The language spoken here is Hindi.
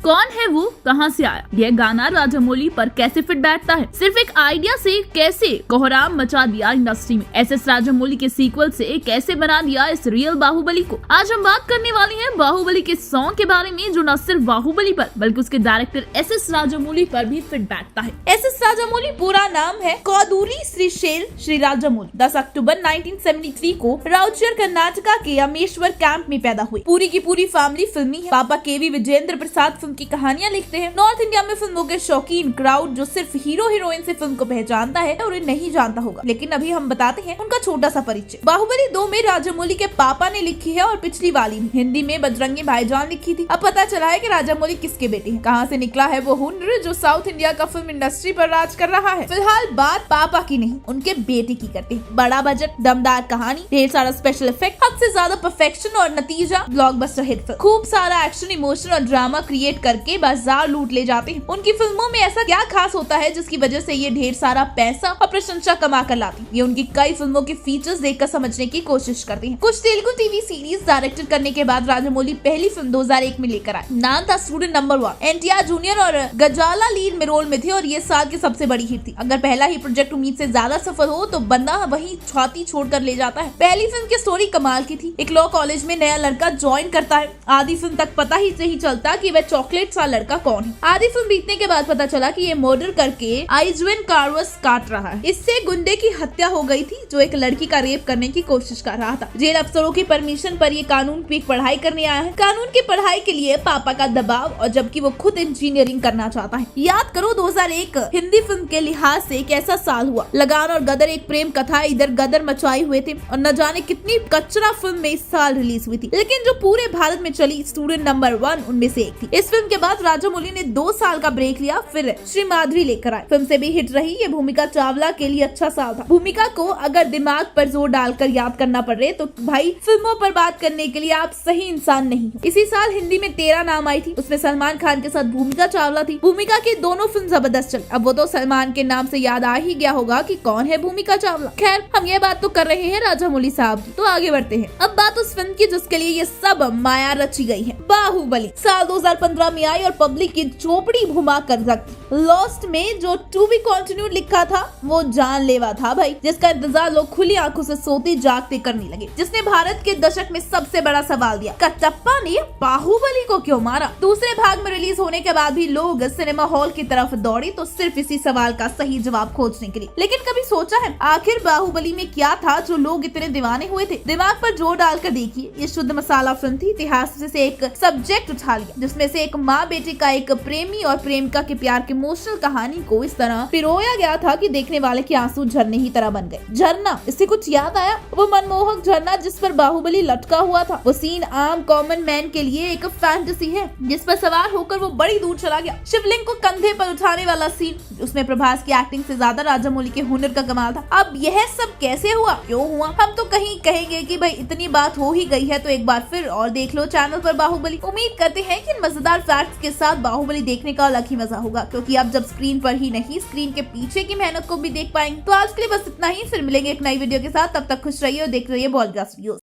कौन है वो, कहां से आया, यह गाना राजामौली पर कैसे फिट बैठता है, सिर्फ एक आइडिया से कैसे कोहराम मचा दिया इंडस्ट्री में, एसएस राजामौली के सीक्वल से कैसे बना दिया इस रियल बाहुबली को। आज हम बात करने वाले हैं बाहुबली के सॉन्ग के बारे में जो न सिर्फ बाहुबली पर बल्कि उसके डायरेक्टर एसएस राजामौली पर भी फिट बैठता है। एसएस राजामौली पूरा नाम है कौदूरी श्रीशैल श्री राजामौली। 10 अक्टूबर 1973 को राउचर कर्नाटका के अमेश्वर कैंप में पैदा हुए। पूरी की पूरी फैमिली फिल्मी है। पापा केवी विजेंद्र प्रसाद फिल्म की कहानियां लिखते हैं। नॉर्थ इंडिया में फिल्मों के शौकीन क्राउड जो सिर्फ हीरो हीरोइन से फिल्म को पहचानता है उन्हें नहीं जानता होगा, लेकिन अभी हम बताते हैं उनका छोटा सा परिचय। बाहुबली 2 में राजामौली के पापा ने लिखी है और पिछली वाली में हिंदी में बजरंगी भाईजान लिखी थी। अब पता चला है कि राजामौली किसके बेटे हैं, कहां से निकला है वो हुनर जो साउथ इंडिया का फिल्म इंडस्ट्री पर राज कर रहा है। फिलहाल बात पापा की नहीं उनके बेटे की करते हैं। बड़ा बजट, दमदार कहानी, ढेर सारा स्पेशल इफेक्ट, हद से ज्यादा परफेक्शन और नतीजा ब्लॉकबस्टर हिट फिल्म। खूब सारा एक्शन, इमोशन और ड्रामा क्रिएट करके बाजार लूट ले जाते हैं। उनकी फिल्मों में ऐसा क्या खास होता है जिसकी वजह से ये ढेर सारा पैसा और प्रशंसा कमा कर लाती है। ये उनकी कई फिल्मों के फीचर्स देखकर समझने की कोशिश करते हैं। कुछ तेलुगु टीवी सीरीज डायरेक्ट करने के बाद राजामौली पहली फिल्म 2001 में लेकर आए। नाम था स्टूडेंट नंबर 1। एनटीआर जूनियर और गजाला लीड में रोल में थे और ये साल की सबसे बड़ी हिट थी। अगर पहला ही प्रोजेक्ट उम्मीद से ज्यादा सफल हो तो बंदा वही छाती छोड़कर ले जाता है। पहली फिल्म की स्टोरी कमाल की थी। एक लॉ कॉलेज में नया लड़का ज्वाइन करता है। आधी फिल्म तक पता ही नहीं चलता कि वह चॉकलेट सा लड़का कौन है। आधी फिल्म बीतने के बाद पता चला कि ये मर्डर करके आइजवेन कार्वस काट रहा है। इससे गुंडे की हत्या हो गई थी जो एक लड़की का रेप करने की कोशिश कर रहा था। जेल अफसरों की परमिशन पर ये कानून की पढ़ाई करने आया है। कानून की पढ़ाई के लिए पापा का दबाव और जबकि वो खुद इंजीनियरिंग करना चाहता है। याद करो 2001 हिंदी फिल्म के लिहाज से कैसा साल हुआ। लगान और गदर एक प्रेम कथा इधर गदर मचाए हुए थे और न जाने कितनी कचरा फिल्म में इस साल रिलीज हुई थी, लेकिन जो पूरे भारत में चली स्टूडेंट नंबर 1 उनमें से एक थी। इस फिल्म के बाद राजामौली ने 2 साल का ब्रेक लिया, फिर श्री माधुरी लेकर आए। फिल्म से भी हिट रही। ये भूमिका चावला के लिए अच्छा साल था। भूमिका को अगर दिमाग पर जोर डालकर याद करना पड़े तो भाई फिल्मों पर बात करने के लिए आप सही इंसान नहीं हो। इसी साल हिंदी में 13 नाम आई थी। उसमें सलमान खान के साथ भूमिका चावला थी। भूमिका की दोनों फिल्म जबरदस्त चली। अब वो तो सलमान के नाम से याद आ ही गया होगा कि कौन है भूमिका चावला। खैर हम ये बात तो कर रहे हैं राजामौली साहब की, तो आगे बढ़ते हैं। अब बात उस फिल्म की जिसके लिए ये सब माया रची गई है, बाहुबली। साल 2015 में आई और पब्लिक की चोपड़ी घुमा कर रखी। लॉस्ट में जो टू बी कंटिन्यूड लिखा था वो जानलेवा था भाई, जिसका इंतजार लोग खुली आंखों से सोते जागते करने लगे, जिसने भारत के दशक में सबसे बड़ा सवाल दिया, कटप्पा ने बाहुबली को क्यों मारा। दूसरे भाग में रिलीज होने के बाद भी लोग सिनेमा हॉल की तरफ दौड़े तो सिर्फ इसी सवाल का सही जवाब खोजने के लिए। लेकिन कभी सोचा है आखिर बाहुबली में क्या था जो लोग इतने दीवाने हुए थे। दिमाग पर जोर डालकर देखिए, ये शुद्ध मसाला फिल्म थी। इतिहास से एक सब्जेक्ट उठा लिया जिसमें से एक माँ बेटे का, एक प्रेमी और प्रेमिका के प्यार की इमोशनल कहानी को इस तरह पिरोया गया था कि देखने वाले के आंसू झरने ही तरह बन गए। झरना, इससे कुछ याद आया? वो मनमोहक झरना जिस पर बाहुबली लटका हुआ था। वो सीन आम कॉमन मैन के लिए एक फैंटेसी है जिस पर सवार होकर वो बड़ी दूर चला गया। शिवलिंग को कंधे पर उठाने वाला सीन, उसमें प्रभास की एक्टिंग से ज्यादा राजामौली के हुनर का कमाल था। अब यह सब कैसे हुआ, क्यों हुआ? हम तो कहीं कहेंगे कि भाई इतनी बात हो ही गई है तो एक बार फिर और देख लो चैनल पर बाहुबली। उम्मीद करते हैं कि मजेदार फैक्ट्स के साथ बाहुबली देखने का अलग ही मजा होगा, क्योंकि आप जब स्क्रीन पर ही नहीं स्क्रीन के पीछे की मेहनत को भी देख पाएंगे। तो आज के लिए बस इतना ही, फिर मिलेंगे एक नई वीडियो के साथ। तब तक खुश रहिए और देख रहिए बॉलीग्राफ्स वीडियोस।